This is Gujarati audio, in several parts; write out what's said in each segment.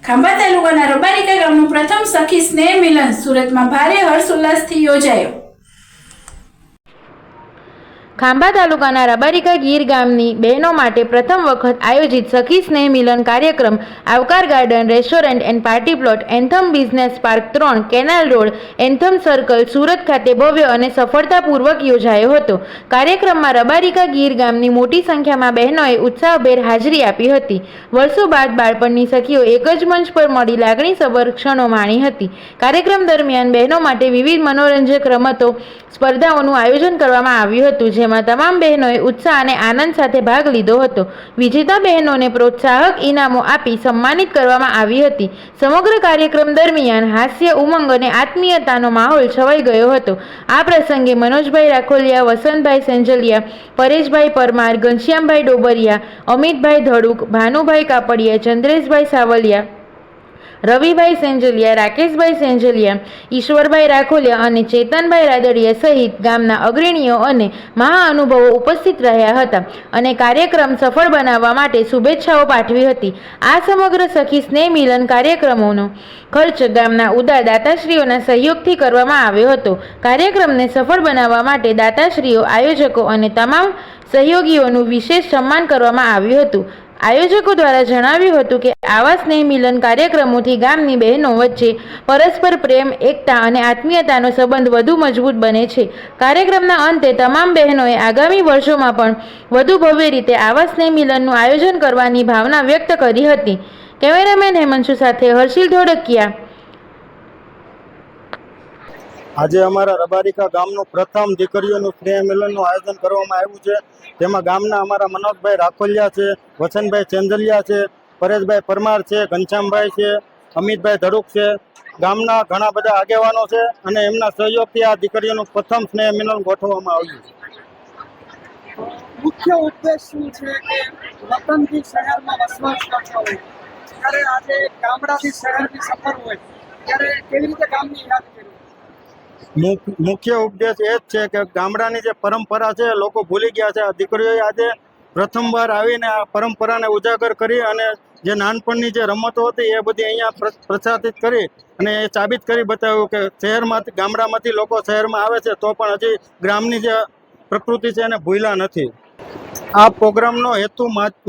ખાંભા તાલુકાના રબારિકા ગામનું પ્રથમ સખી સ્નેહ મિલન સુરતમાં ભારે હર્ષોલ્લાસથી યોજાયો। ખાંભા તાલુકાના રબારિકા ગીર ગામની બહેનો માટે પ્રથમ વખત આયોજિત સખી સ્નેહ મિલન કાર્યક્રમ આવકાર garden restaurant and party plot anthem business park 3 canal road anthem circle Surat ખાતે ભવ્ય અને સફળતાપૂર્વક યોજાયો હતો। કાર્યક્રમમાં રબારિકા ગીર ગામની મોટી સંખ્યામાં બહેનોએ ઉત્સાહભેર હાજરી આપી હતી। વર્ષો બાદ બાળપણની સખીઓ એક જ મંચ પર મળી લાગણીસભર ક્ષણો માણી હતી। કાર્યક્રમ દરમિયાન બહેનો માટે વિવિધ મનોરંજક રમતો સ્પર્ધાઓનું આયોજન કરવામાં આવ્યું હતું, જેમાં તમામ બહેનોએ ઉત્સાહ અને આનંદ સાથે ભાગ લીધો હતો। વિજેતા બહેનોને પ્રોત્સાહક ઇનામો આપી સન્માનિત કરવામાં આવી હતી। સમગ્ર કાર્યક્રમ દરમિયાન હાસ્ય, ઉમંગ અને આત્મીયતાનો માહોલ છવાઈ ગયો હતો। આ પ્રસંગે મનોજભાઈ રાખોલિયા, વસંતભાઈ સેંજલિયા, પરેશભાઈ પરમાર, ઘનશ્યામભાઈ ડોબરિયા, અમિતભાઈ ધડુક, ભાનુભાઈ કાપડિયા, ચંદ્રેશભાઈ સાવલિયા, રવિભાઈ સેંજલિયા, રાકેશભાઈ સેંજલિયા, ઈશ્વરભાઈ રાખોલિયા અને ચેતનભાઈ રાદડિયા સહિત ગામના અગ્રણીઓ અને મહાઅનુભવો ઉપસ્થિત રહ્યા હતા અને કાર્યક્રમ સફળ બનાવવા માટે શુભેચ્છાઓ પાઠવી હતી। આ સમગ્ર સખી સ્નેહ મિલન કાર્યક્રમોનો ખર્ચ ગામના ઉદાર દાતાશ્રીઓના સહયોગથી કરવામાં આવ્યો હતો। કાર્યક્રમને સફળ બનાવવા માટે દાતાશ્રીઓ, આયોજકો અને તમામ સહયોગીઓનું વિશેષ સન્માન કરવામાં આવ્યું હતું। આયોજકો દ્વારા જણાવ્યું હતું કે આવા સ્નેહ મિલન કાર્યક્રમોથી ગામની બહેનો વચ્ચે પરસ્પર પ્રેમ, એકતા અને આત્મીયતાનો સંબંધ વધુ મજબૂત બને છે। કાર્યક્રમના અંતે તમામ બહેનોએ આગામી વર્ષોમાં પણ વધુ ભવ્ય રીતે આવા સ્નેહ મિલનનું આયોજન કરવાની ભાવના વ્યક્ત કરી હતી। કેમેરામેન હેમાંશુ સાથે હર્ષિલ ધોળકિયા। આજે અમારા રબારિકા ગામનું પ્રથમ દીકરીઓનું સ્નેહ મિલનનું આયોજન કરવામાં આવ્યું છે। તેમાં ગામના અમારા મનોજભાઈ રાખોલિયા છે, વસંતભાઈ ચેંજલિયા છે, પરેશભાઈ પરમાર છે, ઘનશ્યામભાઈ છે, અમિતભાઈ ધડુક છે, ગામના ઘણા બધા આગેવાનો છે અને એમના સહયોગથી આ દીકરીઓનું પ્રથમ સ્નેહ મિલન ગોઠવવામાં આવ્યું છે। મુખ્ય ઉદ્દેશ શું છે કે વતનથી શહેરમાં વસવાટ કરતા હોય ત્યારે આજે ગામડાથી શહેરની સફર હોય ત્યારે કેવી રીતે ગામની યાદ કરી? મુખ્ય ઉદ્દેશ એ જ છે કે ગામડાની જે પરંપરા છે લોકો ભૂલી ગયા છે। આ દીકરીઓએ આજે પ્રથમવાર આવીને આ પરંપરાને ઉજાગર કરી અને જે નાનપણની જે રમતો હતી એ બધી અહીંયા પ્રસારિત કરી અને એ સાબિત કરી બતાવ્યું કે શહેરમાંથી, ગામડામાંથી લોકો શહેરમાં આવે છે તો પણ હજી ગ્રામની જે પ્રકૃતિ છે એને ભૂલ્યા નથી। આ પ્રોગ્રામનો હેતુ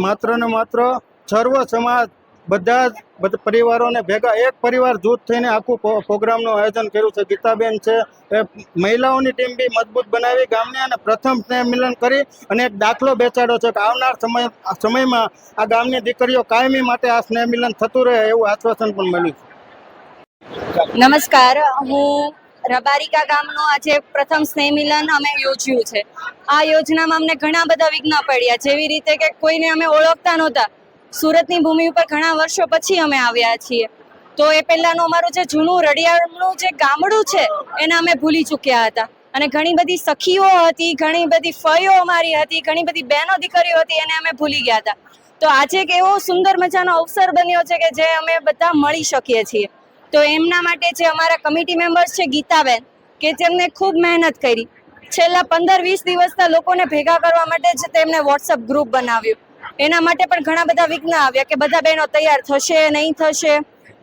માત્ર ને માત્ર સર્વ સમાજ, બધા પરિવારોને ભેગા એક પરિવાર જૂથ થઈને આખું પ્રોગ્રામનું આયોજન કર્યું છે। ગીતાબેન છે એ મહિલાઓની ટીમ બી મજબૂત બનાવી ગામની અને પ્રથમ સ્નેહ મિલન કરી અને એક દાખલો બેસાડ્યો છે કે આવનાર સમયમાં આ ગામની દીકરીઓ કાયમી માટે આ સ્નેહ મિલન થતું રહે એવું આશ્વાસન પણ મળ્યું છે। નમસ્કાર, હું રબારિકા ગામનું આજે પ્રથમ સ્નેહ મિલન અમે યોજ્યું છે। આ યોજનામાં અમને ઘણા બધા વિઘ્ન પડ્યા, જેવી રીતે કે કોઈને અમે ઓળખતા નહોતા। સુરતની ભૂમિ ઉપર ઘણા વર્ષો પછી અમે આવ્યા છીએ, તો એ પહેલાંનું અમારું જે જૂનું રડિયાળનું જે ગામડું છે એને અમે ભૂલી ચૂક્યા હતા અને ઘણી બધી સખીઓ હતી, ઘણી બધી ફઈઓ અમારી હતી, ઘણી બધી બહેનો દીકરીઓ હતી, એને અમે ભૂલી ગયા હતા। તો આજે એક એવો સુંદર મજાનો અવસર બન્યો છે કે જે અમે બધા મળી શકીએ છીએ। તો એમના માટે જે અમારા કમિટી મેમ્બર્સ છે ગીતાબેન, કે જેમને ખૂબ મહેનત કરી, છેલ્લા 15-20 દિવસના લોકોને ભેગા કરવા માટે જ તેમને વોટ્સઅપ ગ્રુપ બનાવ્યું। એના માટે પણ ઘણા બધા વિઘ્ન આવ્યા કે બધા બહેનો તૈયાર થશે નહીં થશે।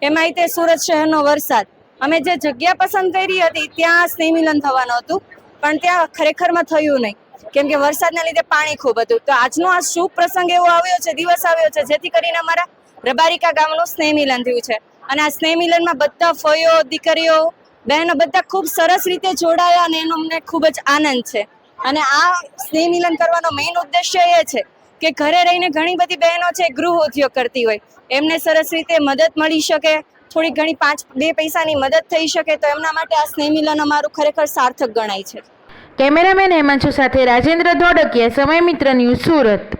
એમાંય તે સુરત શહેરનો વરસાદ, અમે જે જગ્યા પસંદ કરી હતી ત્યાં સ્નેહ મિલન થવાનું હતું પણ ત્યાં ખરેખરમાં થયું નહીં કેમ કે વરસાદના લીધે પાણી ખૂબ હતું। તો આજનો આ શુભ પ્રસંગ એવો આવ્યો છે, દિવસ આવ્યો છે, જેથી કરીને અમારા રબારિકા ગામનું સ્નેહ મિલન થયું છે અને આ સ્નેહ મિલનમાં બધા ફઈઓ, દીકરીઓ, બહેનો બધા ખૂબ સરસ રીતે જોડાયા અને એનો અમને ખૂબ જ આનંદ છે। અને આ સ્નેહ મિલન કરવાનો મેઇન ઉદ્દેશ્ય એ છે કે ઘરે રહીને ઘણી બધી બહેનો છે ગૃહ ઉદ્યોગ કરતી હોય, એમને સરસ રીતે મદદ મળી શકે, થોડી ઘણી 2 પૈસાની મદદ થઈ શકે, તો એમના માટે આ સ્નેહ મિલન અમારું ખરેખર સાર્થક ગણાય છે। કેમેરામેન હેમાંશુ સાથે રાજેન્દ્ર ધોળકિયા, સમય મિત્ર ન્યૂઝ, સુરત।